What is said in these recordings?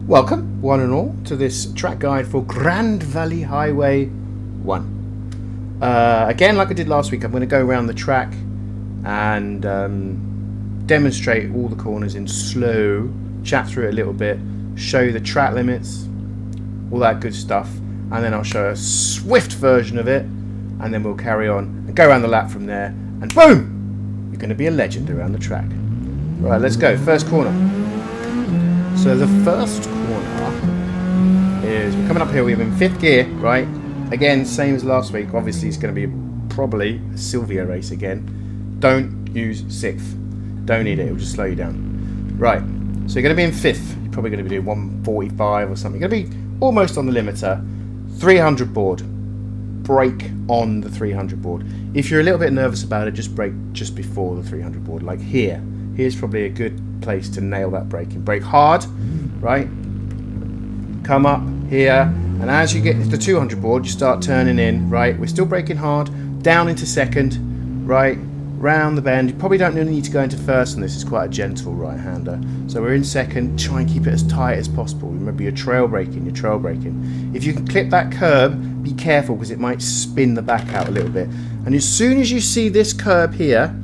Welcome, one and all, to this track guide for Grand Valley Highway 1. Again, like I did last week, I'm going to go around the track and demonstrate all the corners in slow, chat through it a little bit, show you the track limits, all that good stuff, and then I'll show a swift version of it, and then we'll carry on and go around the lap from there, and boom! You're going to be a legend around the track. Right, let's go. First corner. So the first corner is, we're coming up here, we're in 5th gear, right? Again, same as last week. Obviously, it's going to be probably a Silvia race again. Don't use 6th. Don't need it. It'll just slow you down. Right. So you're going to be in 5th. You're probably going to be doing 145 or something. You're going to be almost on the limiter. 300 board. Brake on the 300 board. If you're a little bit nervous about it, just brake just before the 300 board. Like here. Here's probably a good place to nail that braking. Brake hard, right? Come up here, and as you get to the 200 board, you start turning in, right? We're still braking hard, down into 2nd, right? Round the bend. You probably don't need to go into 1st, and this is quite a gentle right-hander. So we're in 2nd. Try and keep it as tight as possible. Remember, you're trail braking. If you can clip that curb, be careful because it might spin the back out a little bit. And as soon as you see this curb here,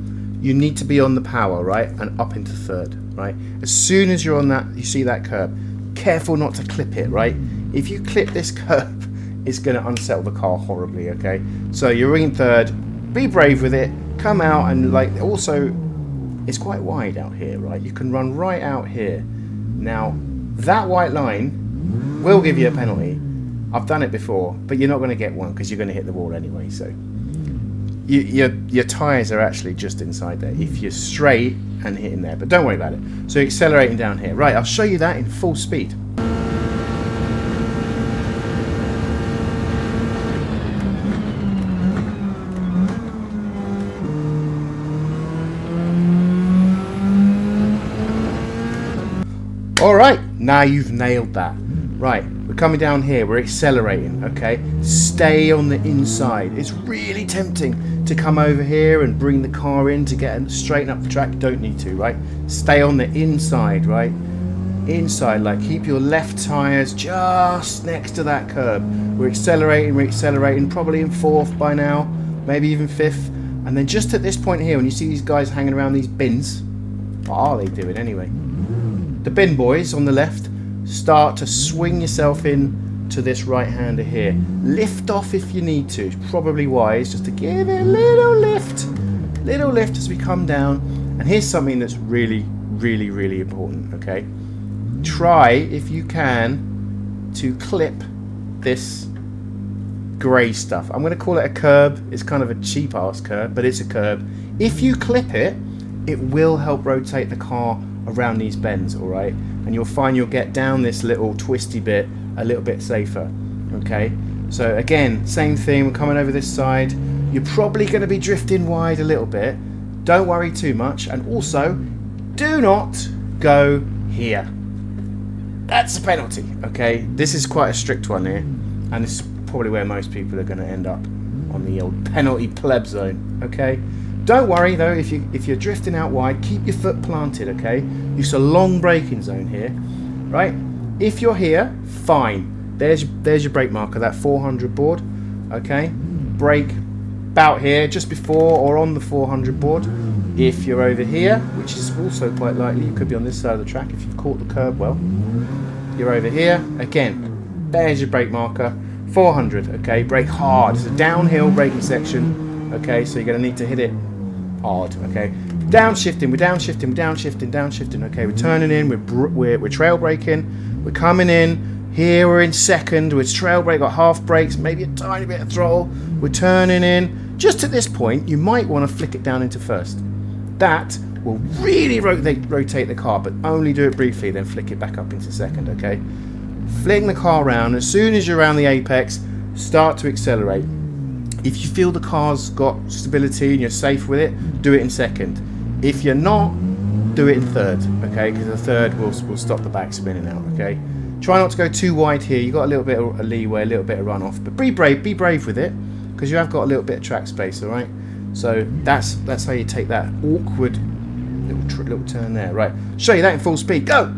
you need to be on the power, right? And up into 3rd, right? As soon as you're on that, you see that curb. Careful not to clip it, right? If you clip this curb, it's going to unsettle the car horribly, okay? So you're in 3rd. Be brave with it. Come out and, like, also, it's quite wide out here, right? You can run right out here. Now, that white line will give you a penalty. I've done it before, but you're not going to get one because you're going to hit the wall anyway, so... Your tyres are actually just inside there if you're straight and hitting there, but don't worry about it. So you're accelerating down here. Right, I'll show you that in full speed. Alright, now you've nailed that. Right, we're coming down here, we're accelerating, okay? Stay on the inside. It's really tempting to come over here and bring the car in to get straighten up the track. Don't need to, right? Stay on the inside, right? Inside, like keep your left tyres just next to that curb. We're accelerating, probably in 4th by now, maybe even 5th. And then just at this point here, when you see these guys hanging around these bins, what are they doing anyway? The bin boys on the left, start to swing yourself in to this right-hander here. Lift off if you need to. It's probably wise just to give it a little lift as we come down. And here's something that's really important, okay? Try, if you can, to clip this grey stuff. I'm going to call it a curb. It's kind of a cheap-ass curb, but it's a curb. If you clip it, it will help rotate the car around these bends, all right? And you'll find you'll get down this little twisty bit a little bit safer, okay? So again, same thing, we're coming over this side. You're probably going to be drifting wide a little bit. Don't worry too much. And also, do not go here. That's a penalty, okay? This is quite a strict one here. And this is probably where most people are going to end up, on the old penalty pleb zone, okay? Don't worry though, if you're drifting out wide, keep your foot planted, okay? Use a long braking zone here, right? If you're here, fine. There's your brake marker, that 400 board, okay? Brake about here, just before or on the 400 board. If you're over here, which is also quite likely, you could be on this side of the track if you've caught the curb well. You're over here, again, there's your brake marker, 400, okay? Brake hard, it's a downhill braking section, okay? So you're going to need to hit it hard, okay? Downshifting, we're downshifting, okay? We're turning in, we're trail braking, we're coming in, here we're in 2nd, we're trail brake, got half brakes, maybe a tiny bit of throttle, we're turning in. Just at this point, you might want to flick it down into 1st. That will really rotate the car, but only do it briefly, then flick it back up into 2nd, okay? Fling the car around, as soon as you're around the apex, start to accelerate. If you feel the car's got stability and you're safe with it, do it in 2nd. If you're not, do it in 3rd, okay? Because the 3rd will stop the back spinning out, okay? Try not to go too wide here. You've got a little bit of leeway, a little bit of runoff, but be brave with it, because you have got a little bit of track space, all right? So that's how you take that awkward little turn there. Right, show you that in full speed. Go!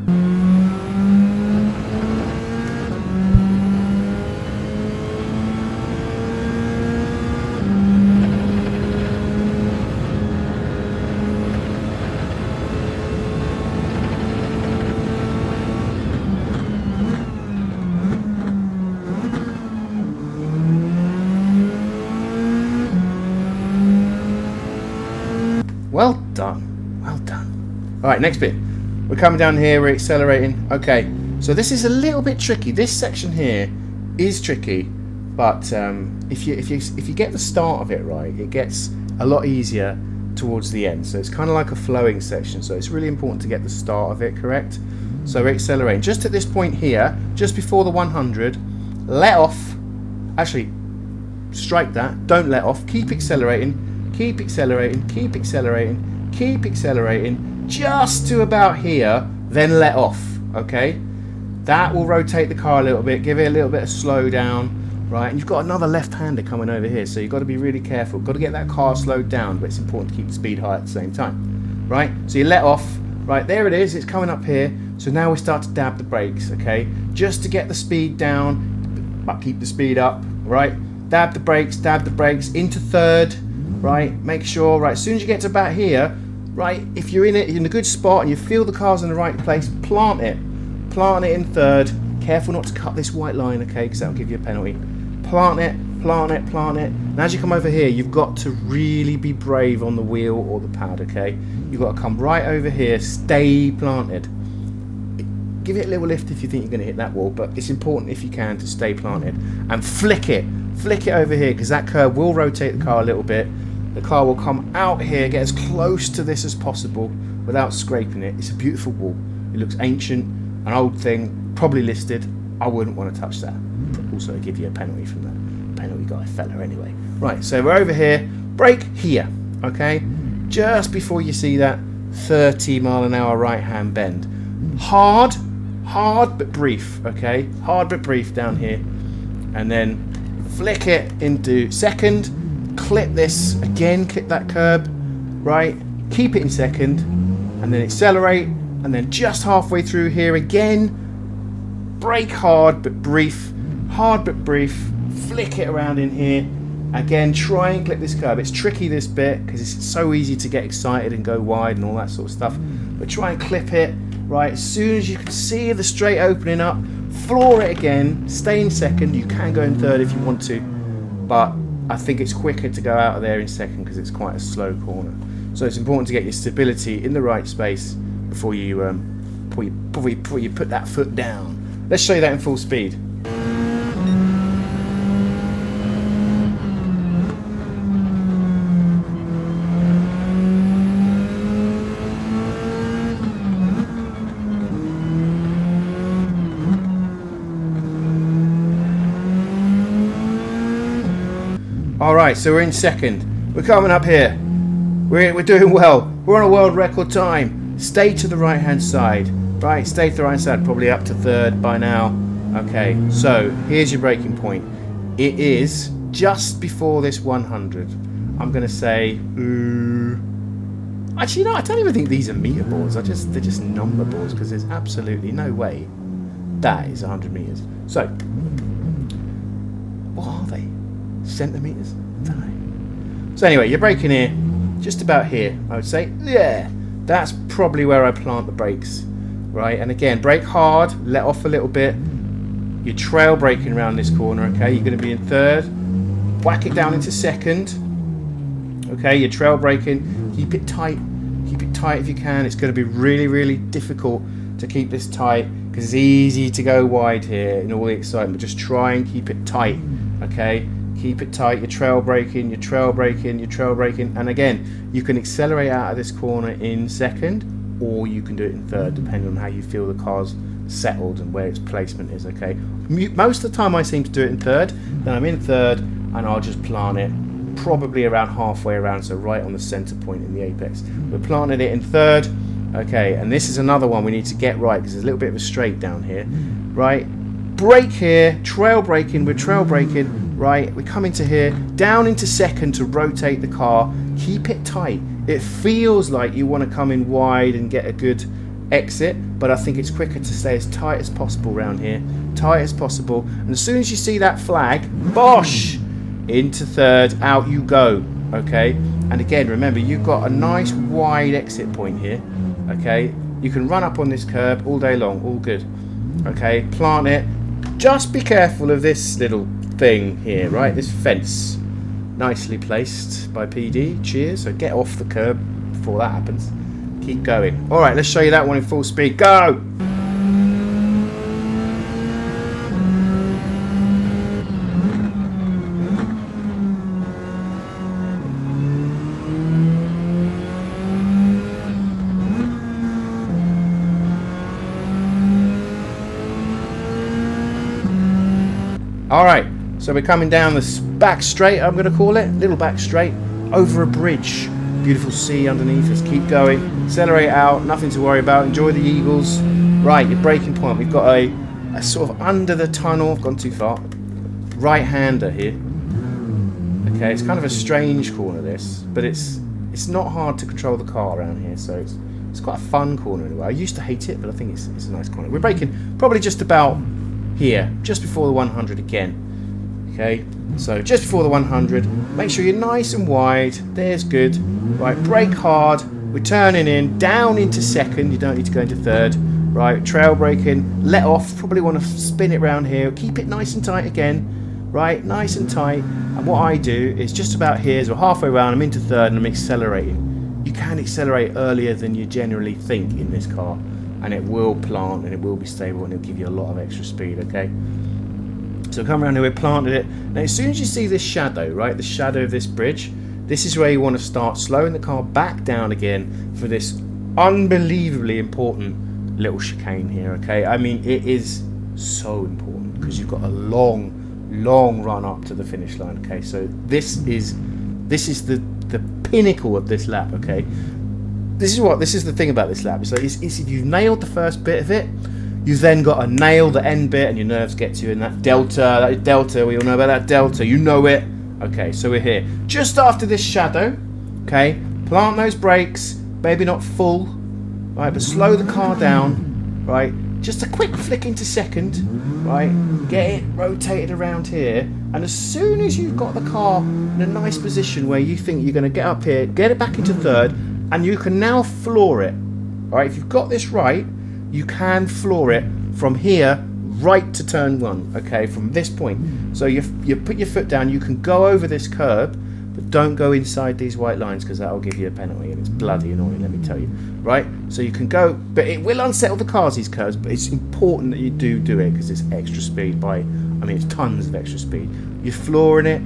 Alright, next bit. We're coming down here, we're accelerating. Okay, so this is a little bit tricky. This section here is tricky, but if you get the start of it right, it gets a lot easier towards the end. So it's kind of like a flowing section, so it's really important to get the start of it correct. So we're accelerating. Just at this point here, just before the 100, let off. Actually, strike that. Don't let off. Keep accelerating. Keep accelerating. Keep accelerating. Keep accelerating. Just to about here, then let off. Okay? That will rotate the car a little bit, give it a little bit of slow down, right? And you've got another left-hander coming over here, so you've got to be really careful. Got to get that car slowed down, but it's important to keep the speed high at the same time, right? So you let off, right? There it is. It's coming up here. So now we start to dab the brakes, okay? Just to get the speed down, but keep the speed up, right? Dab the brakes into third, right? Make sure, right? As soon as you get to about here, right? If you're in a good spot and you feel the car's in the right place, plant it in third. Careful not to cut this white line, okay, because that'll give you a penalty. Plant it, plant it, plant it. And as you come over here, you've got to really be brave on the wheel or the pad, okay? You've got to come right over here, stay planted. Give it a little lift if you think you're going to hit that wall, but it's important if you can to stay planted. And flick it over here, because that curve will rotate the car a little bit. The car will come out here, get as close to this as possible without scraping it. It's a beautiful wall. It looks ancient, an old thing, probably listed. I wouldn't want to touch that. Also give you a penalty from that penalty guy fella anyway. Right, so we're over here. Brake here, okay? Just before you see that 30-mile-an-hour right-hand bend. Hard but brief, okay? Hard but brief down here. And then flick it into second. Clip this again, clip that curb, right? Keep it in second, and then accelerate, and then just halfway through here again, brake hard but brief, flick it around in here. Again, try and clip this curb. It's tricky this bit because it's so easy to get excited and go wide and all that sort of stuff. But try and clip it, right? As soon as you can see the straight opening up, floor it again, stay in second. You can go in third if you want to, but I think it's quicker to go out of there in second because it's quite a slow corner. So it's important to get your stability in the right space before you put that foot down. Let's show you that in full speed. Alright, so we're in second. We're coming up here. We're doing well. We're on a world record time. Stay to the right hand side. Right, stay to the right hand side, probably up to third by now. Okay, so here's your braking point. It is just before this 100. I'm going to say... Actually, no, I don't even think these are meter boards. They're just number boards because there's absolutely no way that is 100 meters. So, what are they? Centimeters? I don't know. So anyway, you're braking here, just about here, I would say. Yeah, that's probably where I plant the brakes, right? And again, brake hard, let off a little bit. You're trail braking around this corner, okay? You're going to be in third. Whack it down into second. Okay, you're trail braking. Keep it tight. Keep it tight if you can. It's going to be really, really difficult to keep this tight because it's easy to go wide here in all the excitement. Just try and keep it tight, okay? Keep it tight. You're trail braking, you're trail braking, you're trail braking. And again, you can accelerate out of this corner in second, or you can do it in third, depending on how you feel the car's settled and where its placement is, okay? Most of the time I seem to do it in third. Then I'm in third, and I'll just plant it probably around halfway around, so right on the center point in the apex. We're planting it in third, okay? And this is another one we need to get right, because there's a little bit of a straight down here, right? Brake here, trail braking, we're trail braking, right? We come into here, down into second to rotate the car. Keep it tight. It feels like you want to come in wide and get a good exit, but I think it's quicker to stay as tight as possible around here. Tight as possible. And as soon as you see that flag, bosh! Into third, out you go, okay? And again, remember, you've got a nice wide exit point here, okay? You can run up on this curb all day long, all good. Okay, plant it. Just be careful of this little thing here, right? This fence. Nicely placed by PD. Cheers. So get off the curb before that happens. Keep going. All right, let's show you that one in full speed. Go! All right, so we're coming down this back straight, I'm going to call it. Little back straight, over a bridge. Beautiful sea underneath us. Keep going. Accelerate out. Nothing to worry about. Enjoy the eagles. Right, your braking point. We've got a sort of under the tunnel. I've gone too far. Right-hander here. Okay, it's kind of a strange corner, this. But it's not hard to control the car around here. So it's quite a fun corner in a way. I used to hate it, but I think it's a nice corner. We're braking probably just about here. Just before the 100 again. Okay, so just before the 100, make sure you're nice and wide. There's good. Right, brake hard. We're turning in, down into second. You don't need to go into third. Right, trail braking, let off. Probably want to spin it around here. Keep it nice and tight again. Right, nice and tight. And what I do is just about here, so halfway around, I'm into third and I'm accelerating. You can accelerate earlier than you generally think in this car. And it will plant and it will be stable and it'll give you a lot of extra speed, okay? So come around here, we planted it. Now as soon as you see this shadow, right, the shadow of this bridge, this is where you want to start slowing the car back down again for this unbelievably important little chicane here, okay? I mean, it is so important because you've got a long run up to the finish line, okay? So this is the pinnacle of this lap, okay? This is the thing about this lap. So it's if you've nailed the first bit of it, you've then got to nail the end bit and your nerves get to you. And that delta, we all know about that delta. You know it. Okay, so we're here. Just after this shadow, okay, plant those brakes. Maybe not full, right, but slow the car down, right? Just a quick flick into second, right? Get it rotated around here. And as soon as you've got the car in a nice position where you think you're going to get up here, get it back into third, and you can now floor it. All right, if you've got this right, you can floor it from here right to turn one, okay, from this point. So you put your foot down, you can go over this curb, but don't go inside these white lines because that will give you a penalty and it's bloody annoying, let me tell you. Right, so you can go, but it will unsettle the cars, these curves, but it's important that you do it because it's extra speed by, I mean, it's tons of extra speed. You're flooring it,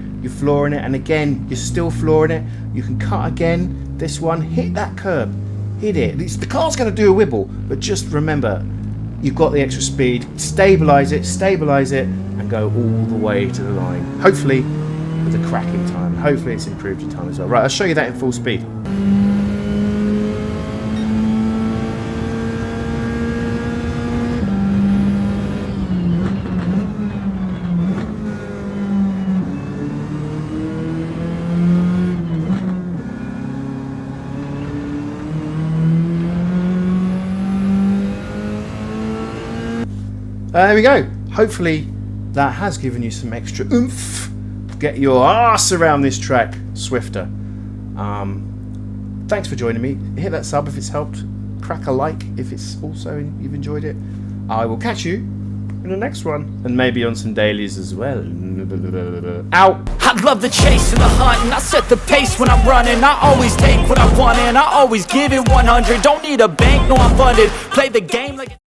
and again, you're still flooring it. You can cut again, this one, hit that curb. Hit it. The car's going to do a wibble, but just remember, you've got the extra speed. Stabilise it, and go all the way to the line. Hopefully, with a cracking time. Hopefully, it's improved your time as well. Right, I'll show you that in full speed. There we go. Hopefully that has given you some extra oomph. Get your ass around this track swifter. Thanks for joining me. Hit that sub if it's helped. Crack a like if it's also you've enjoyed it. I will catch you in the next one. And maybe on some dailies as well. Out. I love the chase and the hunt, and I set the pace when I'm running. I always take what I want and I always give it 100. Don't need a bank, no I'm funded. Play the game like